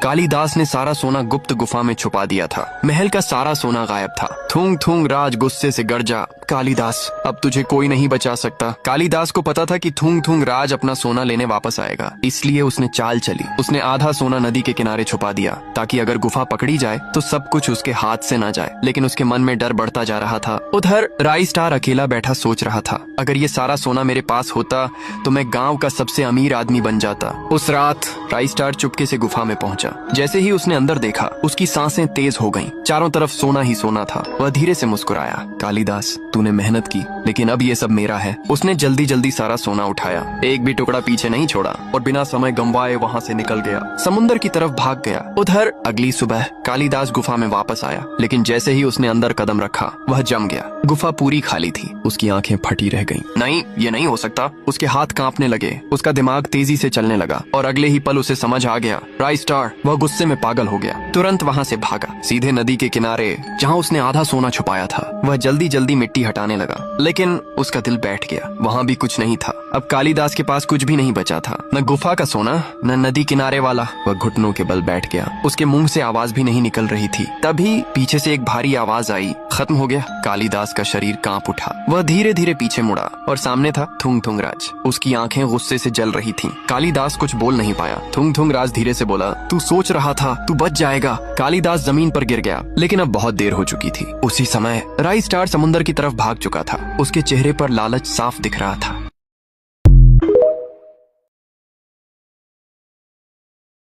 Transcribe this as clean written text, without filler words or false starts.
कालिदास ने सारा सोना गुप्त गुफा में छुपा दिया था। महल का सारा सोना गायब था। थूंग थूंग राज गुस्से से गरजा, कालिदास अब तुझे कोई नहीं बचा सकता। कालिदास को पता था कि थूंग थूंग राज अपना सोना लेने वापस आएगा, इसलिए उसने चाल चली। उसने आधा सोना नदी के किनारे छुपा दिया ताकि अगर गुफा पकड़ी जाए तो सब कुछ उसके हाथ से न जाए। लेकिन उसके मन में डर बढ़ता जा रहा था। उधर राई स्टार अकेला बैठा सोच रहा था, अगर ये सारा सोना मेरे पास होता तो मैं गांव का सबसे अमीर आदमी बन जाता। उस रात राई स्टार चुपके से गुफा में पहुंचा। जैसे ही उसने अंदर देखा, उसकी सांसें तेज हो गईं। चारों तरफ सोना ही सोना था। वह धीरे से मुस्कुराया, कालिदास तूने मेहनत की, लेकिन अब ये सब मेरा है। उसने जल्दी जल्दी सारा सोना उठाया, एक भी टुकड़ा पीछे नहीं छोड़ा और बिना समय गंवाए वहाँ से निकल गया। समुंदर की तरफ भाग गया। उधर अगली सुबह कालिदास गुफा में वापस आया, लेकिन जैसे ही उसने अंदर कदम रखा वह जम गया। गुफा पूरी खाली थी। उसकी आंखें फटी रह गईं। नहीं, ये नहीं हो सकता। उसके हाथ कांपने लगे। उसका दिमाग तेजी से चलने लगा और अगले ही पल उसे समझ आ गया। राई स्टार वह गुस्से में पागल हो गया। तुरंत वहाँ से भागा सीधे नदी के किनारे जहाँ उसने आधा सोना छुपाया था। वह जल्दी जल्दी मिट्टी हटाने लगा, लेकिन उसका दिल बैठ गया। वहाँ भी कुछ नहीं था। अब कालिदास के पास कुछ भी नहीं बचा था, न गुफा का सोना न नदी किनारे वाला। वह घुटनों के बल बैठ गया। उसके मुंह से आवाज भी नहीं निकल रही थी। तभी पीछे से एक भारी आवाज आई, खत्म हो गया। कालिदास का शरीर कांप उठा। वह धीरे धीरे पीछे मुड़ा और सामने था थुंग थुंग राज। उसकी आंखें गुस्से से जल रही थीं। कालिदास कुछ बोल नहीं पाया। थुंग थुंग राज धीरे से बोला, तू सोच रहा था तू बच जाएगा। कालिदास जमीन पर गिर गया, लेकिन अब बहुत देर हो चुकी थी। उसी समय राई स्टार समुद्र की तरफ भाग चुका था। उसके चेहरे पर लालच साफ दिख रहा था।